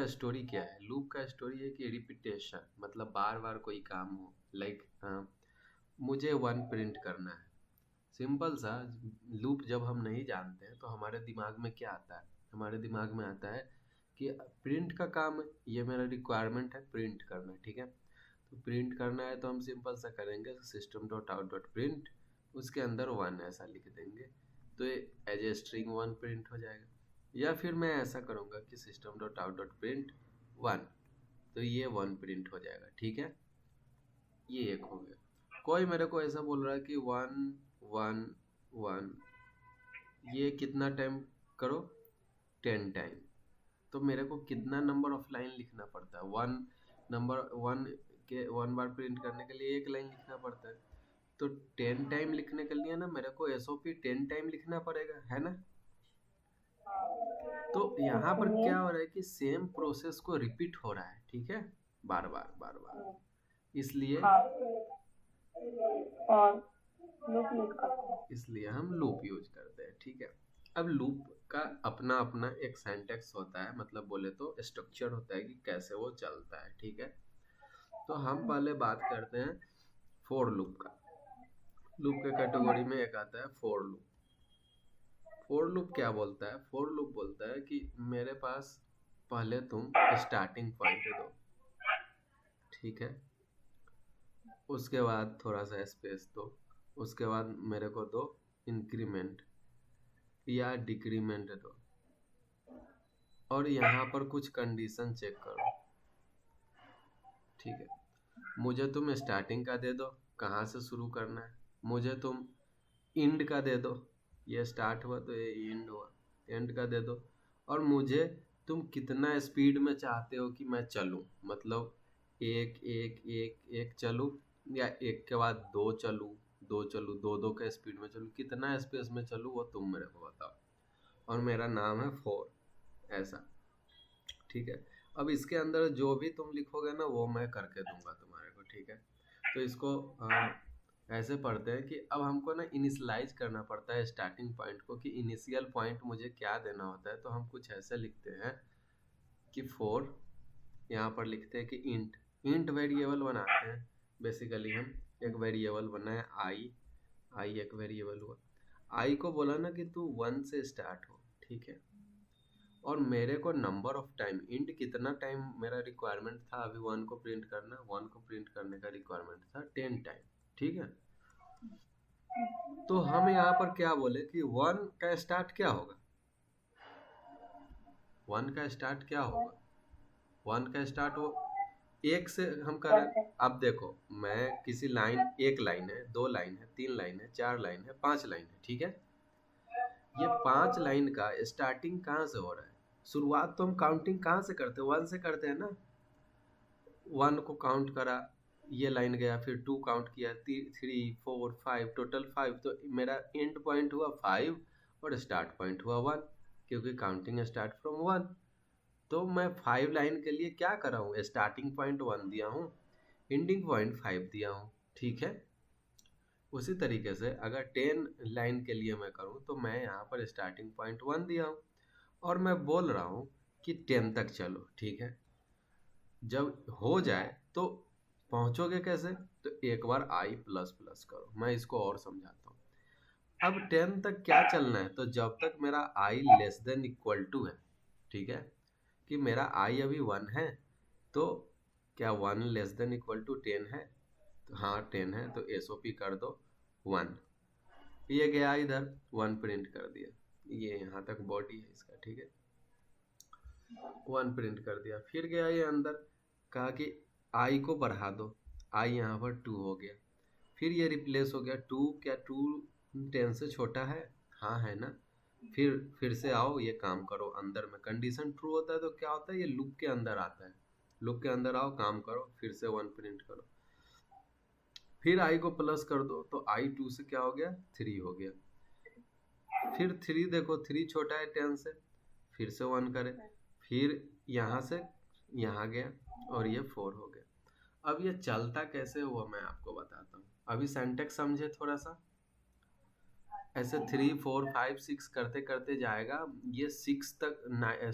का स्टोरी क्या है? लूप का स्टोरी है कि रिपीटेशन, मतलब बार बार कोई काम हो। लाइक मुझे वन प्रिंट करना है, सिंपल सा। लूप जब हम नहीं जानते हैं तो हमारे दिमाग में क्या आता है? हमारे दिमाग में आता है कि प्रिंट का काम है, ये मेरा रिक्वायरमेंट है, प्रिंट करना है, ठीक है। तो प्रिंट करना है तो हम सिंपल सा करेंगे, system dot out dot print, उसके अंदर वन ऐसा लिख देंगे, तो ये as a string one print हो जाएगा। या फिर मैं ऐसा करूँगा कि system dot out dot print one, तो ये वन प्रिंट हो जाएगा, ठीक है। ये एक हो गया। कोई मेरे को ऐसा बोल रहा है कि वन वन वन, ये कितना टाइम करो? 10 टाइम। तो मेरे को कितना नंबर ऑफ लाइन लिखना पड़ता है? वन के वन बार प्रिंट करने के लिए एक लाइन लिखना पड़ता है। तो 10 टाइम लिखने के लिए ना मेरे को एसओपी 10 टाइम लिखना पड़ेगा, है ना। तो यहाँ पर क्या हो रहा है कि सेम प्रोसेस को रिपीट हो रहा है, ठीक है, बार बार बार बार, इसलिए हाँ, और लूप यूज करते हैं। इसलिए हम लूप यूज करते हैं, ठीक है। अब लूप का अपना अपना एक सिंटैक्स होता है, मतलब बोले तो स्ट्रक्चर होता है कि कैसे वो चलता है, ठीक है। तो हम पहले बात करते हैं फोर लूप का। लूप के कैटेगरी में एक आता है फोर लूप। फोर लूप क्या बोलता है? फोर लूप बोलता है कि मेरे पास पहले तुम स्टार्टिंग पॉइंट दो, ठीक है, उसके बाद थोड़ा सा स्पेस दो, उसके बाद मेरे को दो इंक्रीमेंट या डिक्रीमेंट दो, और यहाँ पर कुछ कंडीशन चेक करो, ठीक है। मुझे तुम स्टार्टिंग का दे दो, कहाँ से शुरू करना है। मुझे तुम इंड का दे दो, ये स्टार्ट हुआ तो ये एंड हुआ, एंड का दे दो। और मुझे तुम कितना स्पीड में चाहते हो कि मैं चलूँ, मतलब एक एक एक एक चलूँ, या एक के बाद दो चलूँ, दो चलूँ, दो दो के स्पीड में चलूँ, कितना स्पेस में चलूँ वो तुम मेरे को बताओ। और मेरा नाम है फोर, ऐसा, ठीक है। अब इसके अंदर जो भी तुम लिखोगे ना वो मैं करके दूंगा तुम्हारे को, ठीक है। तो इसको ऐसे पढ़ते हैं कि अब हमको ना इनिशियलाइज करना पड़ता है स्टार्टिंग पॉइंट को, कि इनिशियल पॉइंट मुझे क्या देना होता है। तो हम कुछ ऐसे लिखते हैं कि फोर, यहाँ पर लिखते हैं कि इंट, इंट वेरिएबल बनाते हैं। बेसिकली हम एक वेरिएबल बनाए आई, आई एक वेरिएबल हुआ। आई को बोला ना कि तू वन से स्टार्ट हो, ठीक है। और मेरे को नंबर ऑफ टाइम, इंट कितना टाइम मेरा रिक्वायरमेंट था अभी वन को प्रिंट करना, वन को प्रिंट करने का रिक्वायरमेंट था 10 टाइम, ठीक है। तो हम यहाँ पर क्या बोले कि वन का स्टार्ट क्या होगा? वन का स्टार्ट क्या होगा? वन का स्टार्ट हो एक से हम करें। वन से। अब देखो, मैं किसी लाइन, एक लाइन है, दो लाइन है, तीन लाइन है, चार लाइन है, पांच लाइन है, ठीक है। ये पांच लाइन का स्टार्टिंग कहाँ से हो रहा है? शुरुआत तो हम काउंटिंग कहाँ से करते हैं? वन से करते हैं ना। वन को काउंट करा, ये लाइन गया, फिर टू काउंट किया, three four five, total five, तो मेरा एंड पॉइंट हुआ फाइव और स्टार्ट पॉइंट हुआ वन, क्योंकि काउंटिंग स्टार्ट फ्रॉम वन। तो मैं फाइव लाइन के लिए क्या कर रहा हूँ? स्टार्टिंग पॉइंट वन दिया हूँ, एंडिंग पॉइंट फाइव दिया हूँ, ठीक है। उसी तरीके से अगर 10 लाइन के लिए मैं करूँ तो मैं यहाँ पर स्टार्टिंग पॉइंट वन दिया हूँ, और मैं बोल रहा हूँ कि 10 तक चलो, ठीक है। जब हो जाए तो पहुंचोगे कैसे? तो एक बार आई प्लस प्लस करो, मैं इसको और समझाता हूँ। अब 10 तक क्या चलना है? तो जब तक मेरा आई लेस देन इक्वल टू है, ठीक है, कि मेरा आई अभी वन है, तो क्या one less than equal to 10 है? तो हाँ 10 है, तो एसओपी कर दो वन। ये गया इधर, वन प्रिंट कर दिया, ये यहाँ तक बॉडी है इसका, ठीक है, वन प्रिंट कर दिया। फिर गया ये अंदर, कहा कि आई को बढ़ा दो, आई यहाँ पर टू हो गया, फिर ये रिप्लेस हो गया टू, क्या टू 10 से छोटा है? हाँ है ना। फिर से आओ, ये काम करो, अंदर में कंडीशन ट्रू होता है तो क्या होता है, ये लूप के अंदर आता है, लूप के अंदर आओ, काम करो, फिर से वन प्रिंट करो, फिर आई को प्लस कर दो, तो आई टू से क्या हो गया, थ्री हो गया। फिर थ्री देखो, थ्री छोटा है 10 से, फिर से वन करें, फिर यहाँ से यहाँ गया, और ये फोर हो गया। अब ये चलता कैसे हुआ मैं आपको बताता हूँ। अभी सेंटेक्स समझे थोड़ा सा। ऐसे 3 4 5 6 करते करते जाएगा, ये 6 तक,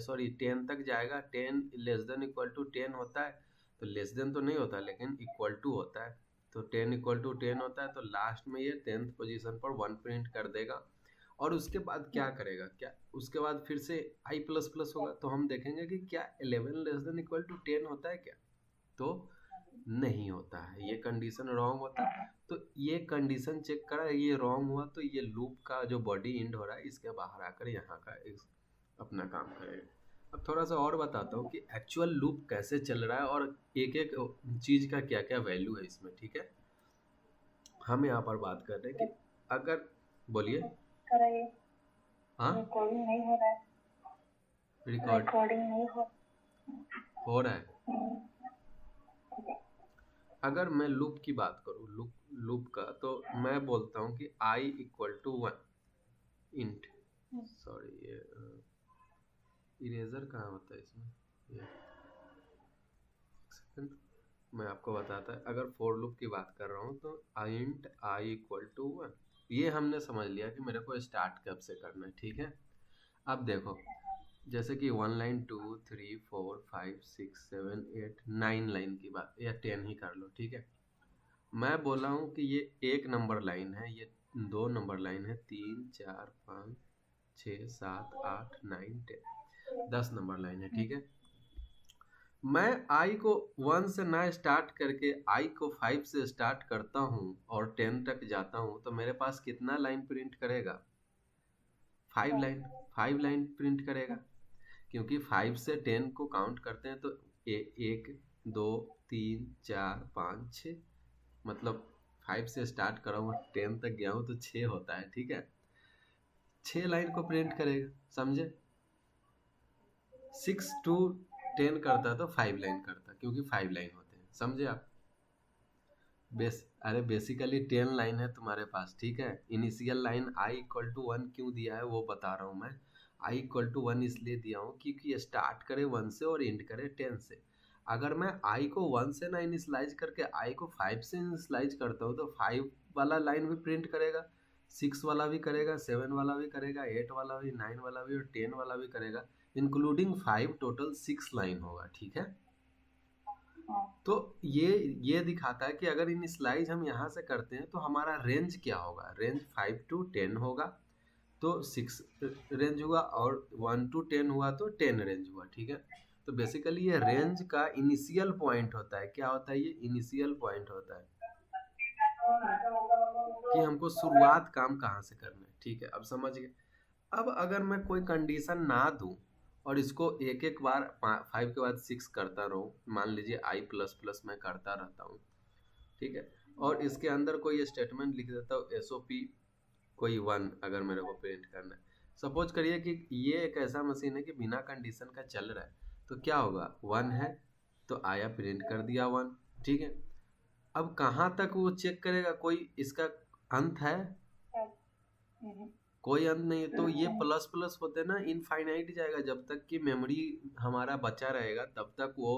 सॉरी 10 तक जाएगा। 10 लेस देन इक्वल टू 10 होता है, तो लेस देन तो नहीं होता लेकिन इक्वल टू होता है। तो 10 इक्वल टू 10 होता है, तो लास्ट में ये 10th पोजीशन पर 1 प्रिंट कर देगा। और उसके बाद क्या करेगा, क्या उसके बाद फिर से i प्लस प्लस होगा, तो हम देखेंगे कि क्या 11 लेस देन इक्वल टू 10 होता है क्या, तो नहीं होता है, ये कंडीशन रॉन्ग होता है। तो ये कंडीशन चेक करा, ये रॉन्ग हुआ, तो ये लूप का जो बॉडी एंड हो रहा है इसके बाहर आकर यहाँ का अपना काम करेगा। अब थोड़ा सा और बताता हूँ कि एक्चुअल लूप कैसे चल रहा है और एक एक चीज का क्या क्या वैल्यू है इसमें, ठीक है। हम यहाँ पर बात कर रहे हैं कि अगर, बोलिए। हाँ, रिकॉर्डिंग नहीं हो रहा है। रिकॉर्डिंग नहीं हो रहा है। अगर मैं लूप की बात करूँ, लूप का, तो मैं बोलता हूँ कि i equal to 1 int, sorry ये इरेजर कहाँ होता है इसमें, ये सेकंड मैं आपको बताता है। अगर फॉर लूप की बात कर रहा हूँ तो इंट i इक्वल टू 1, ये हमने समझ लिया कि मेरे को स्टार्ट कब से करना है, ठीक है। अब देखो, जैसे कि 1 लाइन 2 3 4 5 6 7 8 9 लाइन की बात, या 10 ही कर लो, ठीक है। मैं बोला हूँ कि ये 1 नंबर लाइन है, ये 2 नंबर लाइन है, 3 4 5 6 7 8 9 10 10 नंबर लाइन है, ठीक है। मैं i को 1 से ना स्टार्ट करके i को 5 से स्टार्ट करता हूँ और 10 तक जाता हूँ, तो मेरे पास कितना लाइन प्रिंट करेगा, 5 लाइन प्रिंट करेगा। क्योंकि 5 से 10 को काउंट करते हैं तो 1 2 3 4 5 6, मतलब 5 से स्टार्ट करा हूँ 10 तक गया हूँ तो 6 होता है, ठीक है। 6 लाइन को प्रिंट करेगा, समझे। 6 to 10 करता तो 5 लाइन करता, क्योंकि 5 लाइन होते हैं, समझे आप। अरे बेसिकली 10 लाइन है तुम्हारे पास, ठीक है। Initial line i equal to 1 क्यों दिया है वो बता रहा हूँ मैं। i इक्वल टू 1 इसलिए दिया हूँ क्योंकि स्टार्ट करे 1 से और एंड करे 10 से। अगर मैं i को 1 से ना इनिशलाइज करके i को 5 से इनिशलाइज करता हूँ तो 5 वाला लाइन भी प्रिंट करेगा, 6 वाला भी करेगा, 7 वाला भी करेगा, 8 वाला भी, 9 वाला भी और 10 वाला भी करेगा, इंक्लूडिंग 5, टोटल 6 लाइन होगा, ठीक है। तो ये दिखाता है कि अगर इनिशियलाइज हम यहाँ से करते हैं तो हमारा रेंज क्या होगा, रेंज 5 to 10 होगा, तो 6 रेंज हुआ, और 1 to 10 हुआ तो 10 रेंज हुआ, ठीक है। तो बेसिकली ये रेंज का इनिशियल पॉइंट होता है, क्या होता है, ये इनिशियल पॉइंट होता है कि हमको शुरुआत काम कहाँ से करना है, ठीक है। अब समझ गए। अब अगर मैं कोई कंडीशन ना दूं और इसको एक एक बार 5 के बाद 6 करता रहूं, मान लीजिए i प्लस प्लस मैं करता रहता हूं, ठीक है, और इसके अंदर कोई स्टेटमेंट लिख देता हूँ SOP कोई 1, अगर मेरे को प्रिंट करना है। सपोज करिए कि ये एक ऐसा मशीन है कि बिना कंडीशन का चल रहा है, तो क्या होगा, 1 है तो आया प्रिंट कर दिया 1, ठीक है। अब कहाँ तक वो चेक करेगा, कोई इसका अंत है, कोई अंत नहीं है। तो ये प्लस प्लस होते ना इनफाइनाइट जाएगा, जब तक कि मेमोरी हमारा बचा रहेगा तब तक वो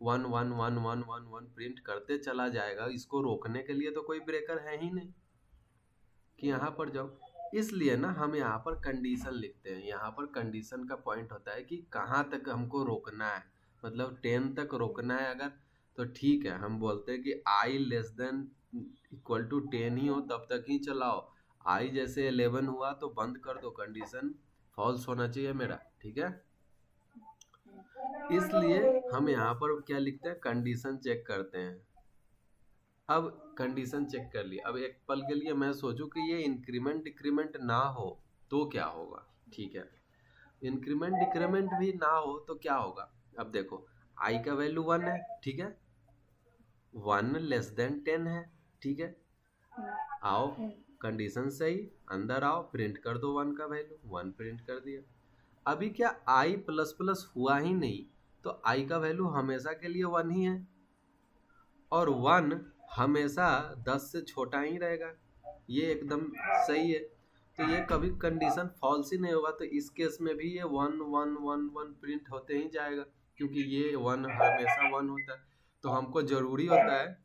1 1 1 1 1 1 प्रिंट करते चला जाएगा। इसको रोकने के लिए तो कोई ब्रेकर है ही नहीं कि यहाँ पर जाओ, इसलिए ना हम यहाँ पर कंडीशन लिखते हैं। यहाँ पर कंडीशन का पॉइंट होता है कि कहाँ तक हमको रोकना है, मतलब 10 तक रोकना है अगर, तो ठीक है, हम बोलते हैं कि i less than equal to 10 ही हो तब तक ही चलाओ, i जैसे 11 हुआ तो बंद कर दो, कंडीशन फॉल्स होना चाहिए मेरा, ठीक है। इसलिए हम यहाँ पर क्या लिखते हैं, कंडीशन चेक करते हैं। अब कंडीशन चेक कर लिया, अब एक पल के लिए मैं सोचूं कि ये इंक्रीमेंट डिक्रीमेंट ना हो तो क्या होगा, ठीक है। इंक्रीमेंट डिक्रीमेंट भी ना हो तो क्या होगा, अब देखो i का वैल्यू 1 है, ठीक है, 1 लेस देन 10 है, ठीक है। आओ कंडीशन सही, अंदर आओ, प्रिंट कर दो 1 का वैल्यू, 1 प्रिंट कर दिया। अभी क्या i प्लस प्लस हुआ ही नहीं, तो i का वैल्यू हमेशा के लिए 1 ही है, और 1 हमेशा 10 से छोटा ही रहेगा, ये एकदम सही है। तो ये कभी कंडीशन फॉल्स ही नहीं होगा, तो इस केस में भी ये 1 1 1 1 प्रिंट होते ही जाएगा, क्योंकि ये 1 हमेशा 1 होता है। तो हमको जरूरी होता है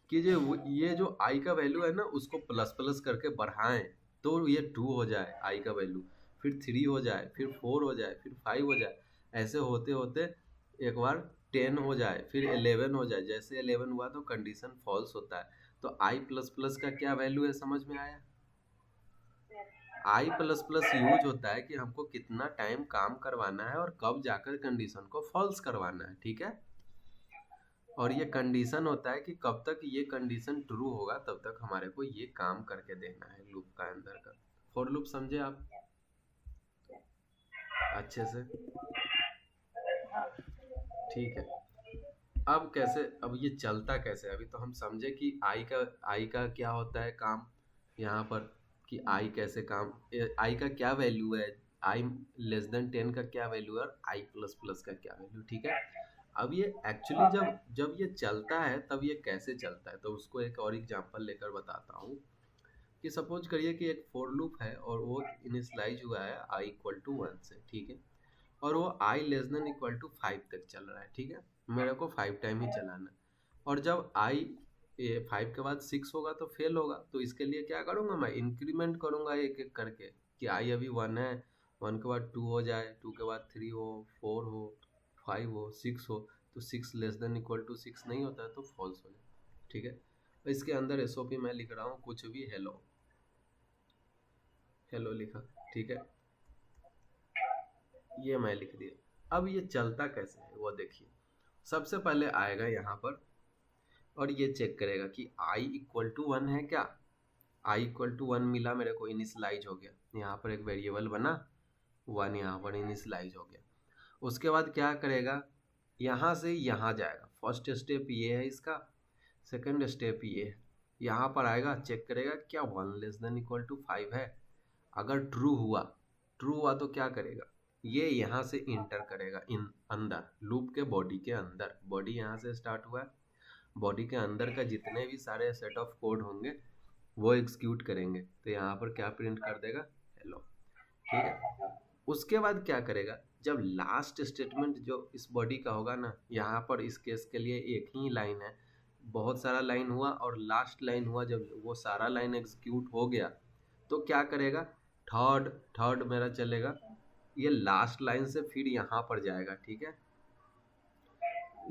कि जो ये जो i का वैल्यू है ना उसको प्लस प्लस करके बढ़ाएं, तो ये 2 हो जाए आई का वैल्यू, फिर 3 हो जाए, फिर 4 हो जाए, फिर 5 हो जाए, ऐसे होते होते एक बार 10 हो जाए, फिर 11 हो जाए। जैसे 11 हुआ तो कंडीशन फॉल्स होता है। तो आई प्लस प्लस का क्या वैल्यू है, समझ में आया? आई प्लस प्लस यूज होता है कि हमको कितना टाइम काम करवाना है और कब जाकर कंडीशन को फॉल्स करवाना है, ठीक है। और ये कंडीशन होता है कि कब तक ये कंडीशन ट्रू होगा तब तक हमारे को ये काम करके देना है लूप का अंदर का। फॉर लूप समझे आप अच्छे से? ठीक है। अब कैसे, अब ये चलता कैसे, अभी तो हम समझे कि आई का क्या होता है काम यहाँ पर, कि आई कैसे काम, आई का क्या वैल्यू है, आई लेस देन 10 का क्या वैल्यू है, और आई प्लस प्लस का क्या वैल्यू, ठीक है। अब ये एक्चुअली जब जब ये चलता है तब ये कैसे चलता है, तो उसको एक और एग्जांपल लेकर बताता हूँ। कि सपोज करिए कि एक फॉर लूप है और वो इनिशियलाइज हुआ है आई इक्वल टू 1 से, ठीक है। और वो आई लेस देन इक्वल टू 5 तक चल रहा है, ठीक है। मेरे को 5 टाइम ही चलाना है। और जब आई 5 के बाद 6 होगा तो फेल होगा, तो इसके लिए क्या करूँगा, मैं इंक्रीमेंट करूँगा एक एक करके, कि आई अभी 1 है, 1 के बाद 2 हो जाए, 2 के बाद 3 हो, 4 हो, 5 हो, 6 हो। तो 6 लेस देन इक्वल टू 6 नहीं होता है तो फॉल्स हो जाए, ठीक है। इसके अंदर एसओपी मैं लिख रहा हूँ कुछ भी, हेलो हेलो लिखा, ठीक है। ये मैं लिख दिया। अब ये चलता कैसे है वो देखिए। सबसे पहले आएगा यहाँ पर और ये चेक करेगा कि i इक्वल टू 1 है क्या। i इक्वल टू 1 मिला मेरे को, इनिशलाइज हो गया, यहाँ पर एक वेरिएबल बना 1, यहाँ पर इनिशलाइज हो गया। उसके बाद क्या करेगा, यहाँ से यहाँ जाएगा। फर्स्ट स्टेप ये है इसका, सेकंड स्टेप ये है, यहाँ पर आएगा, चेक करेगा क्या 1 लेस देन इक्वल टू 5 है। अगर ट्रू हुआ तो क्या करेगा, ये यहाँ से इंटर करेगा इन अंदर लूप के बॉडी के अंदर। बॉडी यहाँ से स्टार्ट हुआ है, बॉडी के अंदर का जितने भी सारे सेट ऑफ कोड होंगे वो एग्जीक्यूट करेंगे। तो यहाँ पर क्या प्रिंट कर देगा, हेलो, ठीक है। उसके बाद क्या करेगा, जब लास्ट स्टेटमेंट जो इस बॉडी का होगा ना, यहाँ पर इस केस के लिए एक ही लाइन है, बहुत सारा लाइन हुआ और लास्ट लाइन हुआ, जब वो सारा लाइन एग्जीक्यूट हो गया तो क्या करेगा, थर्ड थर्ड मेरा चलेगा, ये लास्ट लाइन से फिर यहाँ पर जाएगा, ठीक है।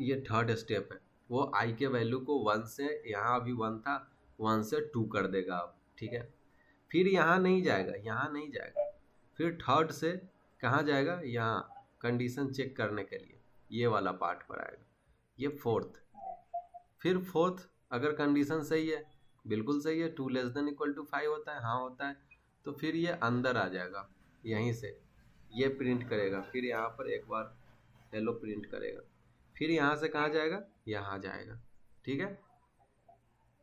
ये थर्ड स्टेप है, वो आई के वैल्यू को 1 से, यहाँ अभी 1 था, 1 से 2 कर देगा अब, ठीक है। फिर यहाँ नहीं जाएगा, यहाँ नहीं जाएगा, फिर थर्ड से कहाँ जाएगा, यहाँ कंडीशन चेक करने के लिए ये वाला पार्ट पर आएगा, ये फोर्थ। फिर फोर्थ अगर कंडीशन सही है, बिल्कुल सही है, 2 लेस देन इक्वल टू 5 होता है, हाँ होता है, तो फिर ये अंदर आ जाएगा, यहीं से ये प्रिंट करेगा, फिर यहाँ पर एक बार हेलो प्रिंट करेगा, फिर यहाँ से कहाँ जाएगा, यहाँ जाएगा, ठीक है।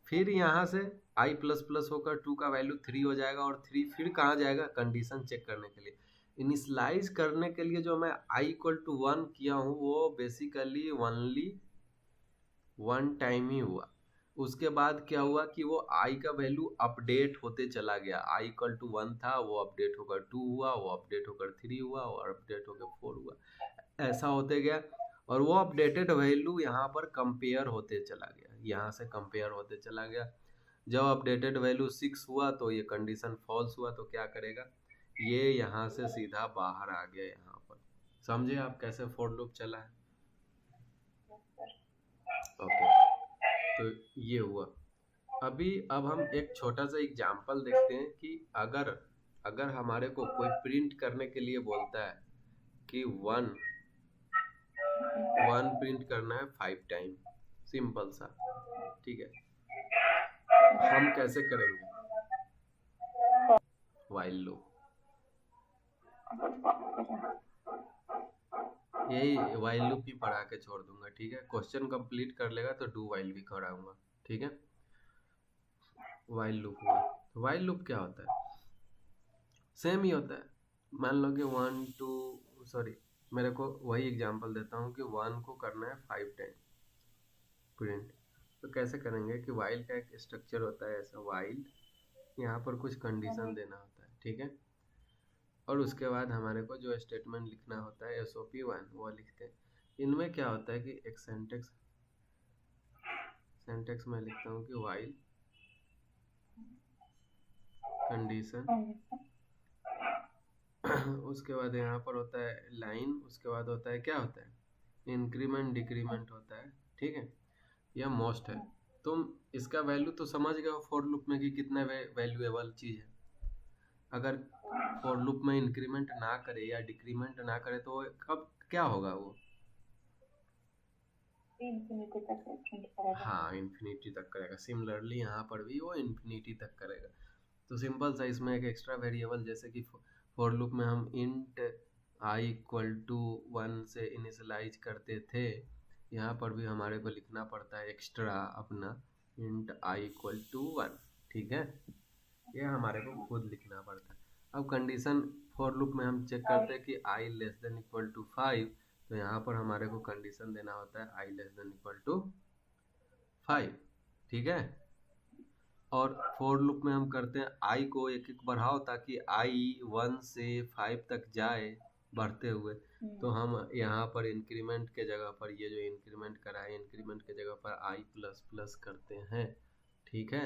फिर यहाँ से आई प्लस प्लस होकर 2 का वैल्यू 3 हो जाएगा, और 3 फिर कहाँ जाएगा, कंडीशन चेक करने के लिए। इनिशलाइज करने के लिए जो मैं आई इक्वल टू 1 किया हूँ वो बेसिकली ओनली 1 टाइम ही हुआ। उसके बाद क्या हुआ कि वो आई का वैल्यू अपडेट होते चला गया, आई इक्वल टू 1 था, वो अपडेट होकर 2 हुआ, वो अपडेट होकर 3 हुआ, और अपडेट होकर 4 हुआ, ऐसा होते गया। और वो अपडेटेड वैल्यू यहाँ पर कंपेयर होते चला गया, यहाँ से कंपेयर होते चला गया। जब अपडेटेड वैल्यू 6 हुआ तो ये कंडीशन फॉल्स हुआ, तो क्या करेगा, ये यहाँ से सीधा बाहर आ गया यहाँ पर। समझे आप कैसे फॉर लूप चला है? ओके, तो ये हुआ। अब हम एक छोटा सा एग्जांपल देखते हैं कि अगर अगर हमारे को कोई प्रिंट करने के लिए बोलता है कि 1 प्रिंट करना है 5 टाइम, सिंपल सा, ठीक है। हम कैसे करेंगे, व्हाइल लूप, यही व्हाइल लूप ही पढ़ा के छोड़ दूंगा, ठीक है। क्वेश्चन कंप्लीट कर लेगा तो डू व्हाइल भी कराऊंगा, ठीक है। व्हाइल लूप हुआ, व्हाइल लूप क्या होता है, सेम ही होता है। मान लो कि 1 2 सॉरी, मेरे को वही एग्जांपल देता हूँ कि 1 को करना है 5 टाइम प्रिंट। तो कैसे करेंगे कि व्हाइल का एक स्ट्रक्चर होता है ऐसा, व्हाइल यहाँ पर कुछ कंडीशन देना होता है, ठीक है। और उसके बाद हमारे को जो स्टेटमेंट लिखना होता है SOP1 वो लिखते हैं। इनमें क्या होता है कि एक सेंटेक्स में लिखता हूँ कि व्हाइल कंडीशन, उसके बाद यहाँ पर होता है लाइन, उसके बाद होता है क्या होता है इंक्रीमेंट डिक्रीमेंट होता है, ठीक है। यह मोस्ट है। तुम इसका वैल्यू तो समझ गए हो फॉर लूप में कि कितना वैल्यूएबल चीज है। अगर फॉर लूप में इंक्रीमेंट ना करे या डिक्रीमेंट ना करे तो कब क्या होगा वो, इंफिनिटी तक प्रिंट करेगा। हाँ इन्फिनिटी तक करेगा। सिमिलरली यहाँ पर भी वो इन्फिनिटी तक करेगा। तो सिंपल सा इसमें एक एक्स्ट्रा वेरिएबल, जैसे कि फॉर लूप में हम इंट आई इक्वल टू 1 से इनिशियलाइज करते थे, यहाँ पर भी हमारे को लिखना पड़ता है एक्स्ट्रा अपना इंट आई इक्वल टू 1, ठीक है। ये हमारे को खुद लिखना पड़ता है। अब कंडीशन फॉर लूप में हम चेक करते हैं कि आई लेस देन इक्वल टू 5, तो यहाँ पर हमारे को कंडीशन देना होता है आई लेस देन इक्वल टू 5, ठीक है। और फॉर लूप में हम करते हैं आई को एक एक बढ़ाओ ताकि आई 1 से 5 तक जाए बढ़ते हुए। तो हम यहाँ पर इंक्रीमेंट के जगह पर ये जो इंक्रीमेंट कराए इंक्रीमेंट के जगह पर आई प्लस प्लस करते हैं, ठीक है।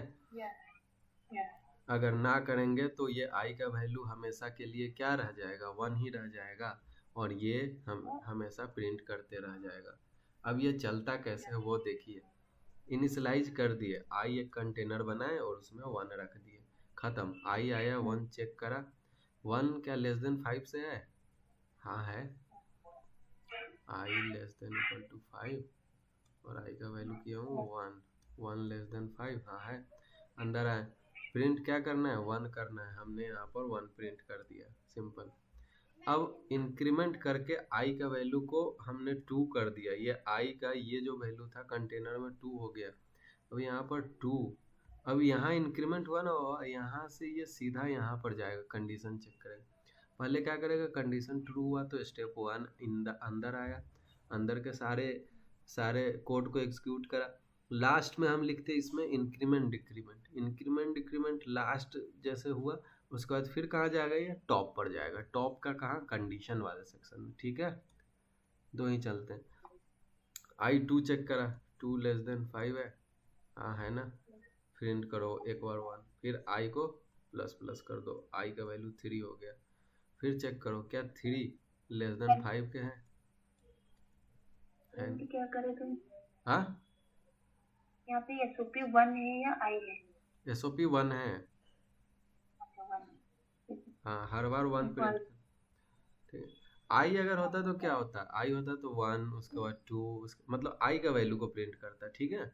अगर ना करेंगे तो ये आई का वैल्यू हमेशा के लिए क्या रह जाएगा, 1 ही रह जाएगा, और ये हम हमेशा प्रिंट करते रह जाएगा। अब ये चलता कैसे है वो देखिए। इनिशियलाइज कर दिए, आई एक कंटेनर बनाए और उसमें 1 रख दिए, खत्म। आई आया 1 चेक करा, 1 क्या लेस देन 5 से है, हाँ है। आई लेस देन इक्वल टू 5 और आई का वैल्यू किया हूँ 1, 1 लेस देन 5, हाँ है। अंदर आए, प्रिंट क्या करना है 1 करना है, हमने यहाँ पर 1 प्रिंट कर दिया, सिंपल। अब इंक्रीमेंट करके आई का वैल्यू को हमने 2 कर दिया, ये आई का ये जो वैल्यू था कंटेनर में 2 हो गया। अब यहाँ पर 2, अब यहाँ इंक्रीमेंट हुआ ना, यहाँ से ये सीधा यहाँ पर जाएगा, कंडीशन चेक करेगा। पहले क्या करेगा, कंडीशन ट्रू हुआ तो स्टेप 1 अंदर आया, अंदर के सारे सारे कोड को एग्जीक्यूट करा। लास्ट में हम लिखते हैं इसमें increment decrement, increment decrement last जैसे हुआ उसके बाद फिर कहाँ जाएगा, ये टॉप पर जाएगा। टॉप का कहाँ, कंडीशन वाले सेक्शन में, ठीक है। दो ही चलते हैं। आई 2 चेक करा, 2 लेस देन 5 है, हाँ है ना। प्रिंट करो एक बार 1, फिर आई को प्लस प्लस कर दो, आई का वैल्यू 3 हो गया। फिर चेक करो क्या 3 लेस देन 5 के हैं, क्या करें तुम, हाँ यहाँ पे एसओपी 1 है या आई है, एसओपी 1 है, हाँ हर बार 1 प्रिंट, ठीक है। आई अगर होता तो क्या होता, आई होता तो 1 उसके बाद 2 मतलब आई का वैल्यू को प्रिंट करता, ठीक है।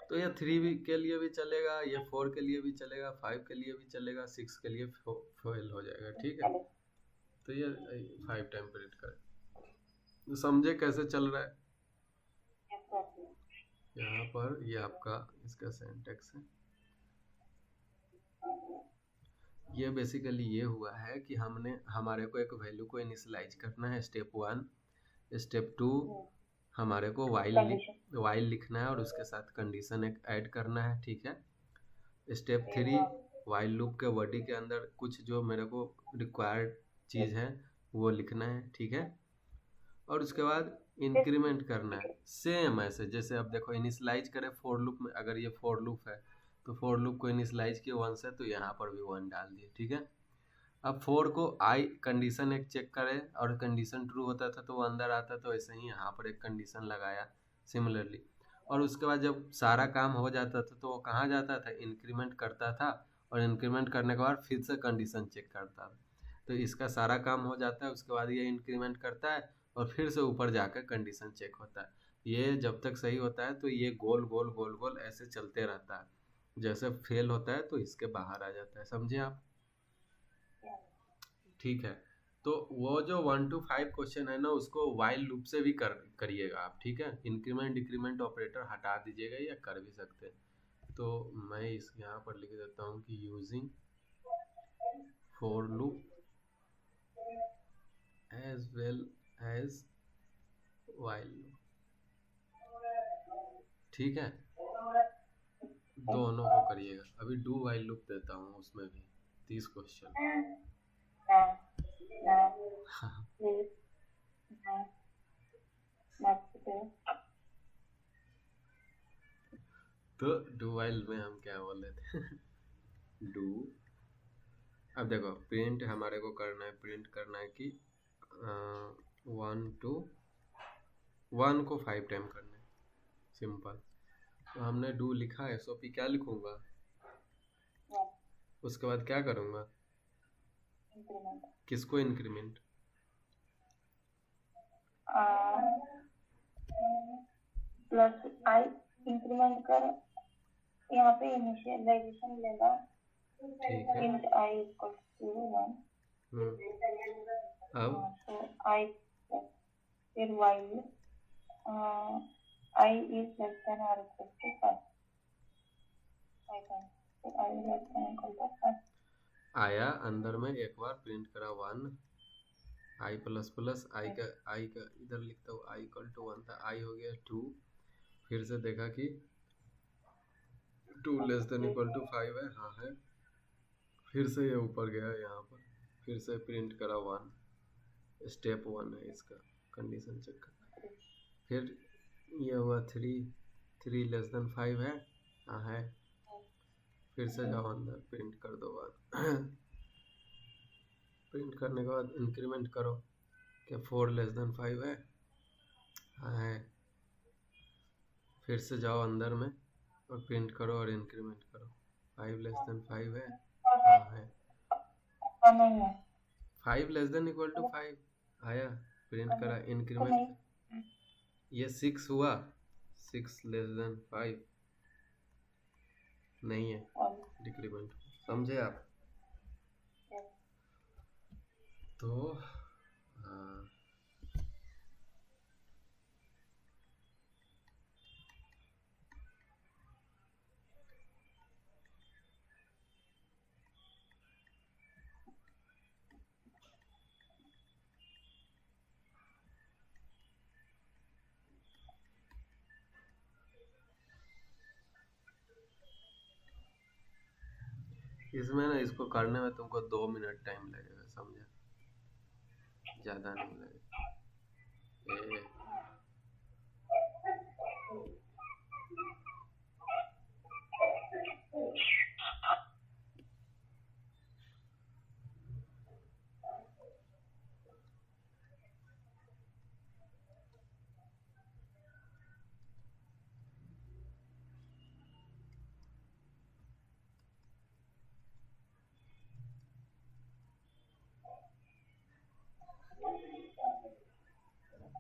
तो ये 3 भी के लिए भी चलेगा, ये 4 के लिए भी चलेगा, 5 के लिए भी चलेगा, 6 के लिए फेल हो जाएगा, ठीक है। तो ये 5 टाइम प्रिंट करें, तो समझे कैसे चल रहा है। यहाँ पर ये आपका इसका सिंटैक्स है। ये बेसिकली ये हुआ है कि हमने हमारे को एक वैल्यू को इनिशियलाइज करना है, स्टेप 1। स्टेप 2 हमारे को वाइल लिखना है और उसके साथ कंडीशन एक ऐड करना है, ठीक है। स्टेप 3 वाइल लूप के बॉडी के अंदर कुछ जो मेरे को रिक्वायर्ड चीज़ है वो लिखना है, ठीक है। और उसके बाद इंक्रीमेंट करना है सेम ऐसे, जैसे अब देखो इनिशियलाइज करें फॉर लूप में, अगर ये फॉर लूप है तो फॉर लूप को इनिशियलाइज किए 1 से, तो यहाँ पर भी 1 डाल दिए, ठीक है। अब 4 को आई कंडीशन एक चेक करे और कंडीशन ट्रू होता था तो वो अंदर आता, तो ऐसे ही यहाँ पर एक कंडीशन लगाया सिमिलरली। और उसके बाद जब सारा काम हो जाता था तो वो कहाँ जाता था, इंक्रीमेंट करता था, और इंक्रीमेंट करने के बाद फिर से कंडीशन चेक करता था। तो इसका सारा काम हो जाता है, उसके बाद ये इंक्रीमेंट करता है और फिर से ऊपर जाकर कंडीशन चेक होता है। ये जब तक सही होता है तो ये गोल गोल गोल गोल ऐसे चलते रहता है, जैसे फेल होता है तो इसके बाहर आ जाता है, समझे आप, ठीक है। तो वो जो 1 to 5 क्वेश्चन है ना, उसको वाइल लूप से भी करिएगा आप, ठीक है। इंक्रीमेंट डिक्रीमेंट ऑपरेटर हटा दीजिएगा या कर भी सकते हैं। तो मैं इस यहाँ पर लिख देता हूँ कि using for loop as well as while loop, ठीक है। दोनों को करिएगा। अभी डू वाइल लूप देता हूँ, उसमें भी 30 क्वेश्चन। तो डू वाइल में हम क्या बोल रहे थे डू, अब देखो प्रिंट हमारे को करना है, प्रिंट करना है कि 1 को 5 टाइम करना है, सिंपल। तो हमने डू लिखा है, सोपी क्या लिखूंगा, उसके बाद क्या करूंगा, इंक्रीमेंट किसको इंक्रीमेंट, प्लस आई इंक्रीमेंट कर, यहाँ पे इनिशियलाइजेशन लेगा, ठीक है। इंट आई इक्वल टू 1, अब तो आई फिर while I is less than और इक्वल टू 5, तो आई लेस देन इक्वल टू 5 आया अंदर में, एक बार प्रिंट करा 1, आई प्लस प्लस आई का इधर लिखता हूँ, आई इक्वल टू 1 था, आई हो गया 2, फिर से देखा कि 2 लेस देन इक्वल टू 5 है, हाँ है, फिर से ये ऊपर गया यहाँ पर, फिर से प्रिंट करा 1, स्टेप 1 है इसका, कंडीशन चेक कर, फिर ये हुआ 3 लेस देन 5 है, हाँ है, फिर से जाओ अंदर, प्रिंट कर दो 1 प्रिंट करने के बाद इंक्रीमेंट करो, क्या 4 लेस देन 5 है, हाँ है, फिर से जाओ अंदर में और प्रिंट करो और इंक्रीमेंट करो, 5 लेस देन 5 है, हाँ है, नहीं है 5 लेस देन इक्वल टू 5 आया, प्रिंट करा, इंक्रीमेंट, ये 6 हुआ, 6 लेस देन 5 नहीं है, डिक्रीमेंट, समझे आप। तो इसमें ना, इसको करने में तुमको 2 मिनट टाइम लगेगा, समझे, ज़्यादा नहीं लगेगा।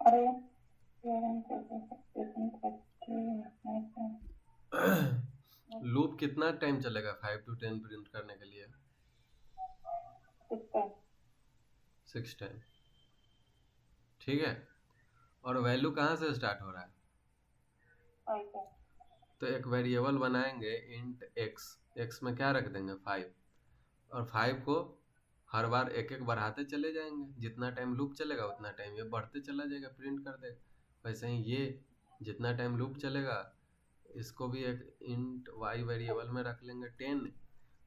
अरे लूप कितना टाइम चलेगा 5 to 10 प्रिंट करने के लिए, 6 टाइम, ठीक है। और वैल्यू कहाँ से स्टार्ट हो रहा है, तो एक वेरिएबल बनाएंगे इंट x, x में क्या रख देंगे 5, और 5 को हर बार एक एक बढ़ाते चले जाएंगे, जितना टाइम लूप चलेगा उतना टाइम ये बढ़ते चला जाएगा, प्रिंट कर देगा। वैसे ही ये जितना टाइम लूप चलेगा इसको भी एक इंट y वेरिएबल में रख लेंगे 10,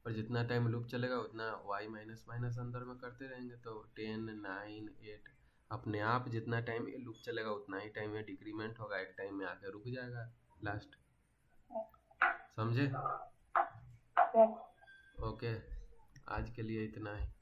और जितना टाइम लूप चलेगा उतना y माइनस माइनस अंदर में करते रहेंगे, तो 10 9 8 अपने आप जितना टाइम ये लूप चलेगा उतना ही टाइम ये डिक्रीमेंट होगा, एक टाइम में आके रुक जाएगा लास्ट, समझे। ओके, आज के लिए इतना ही।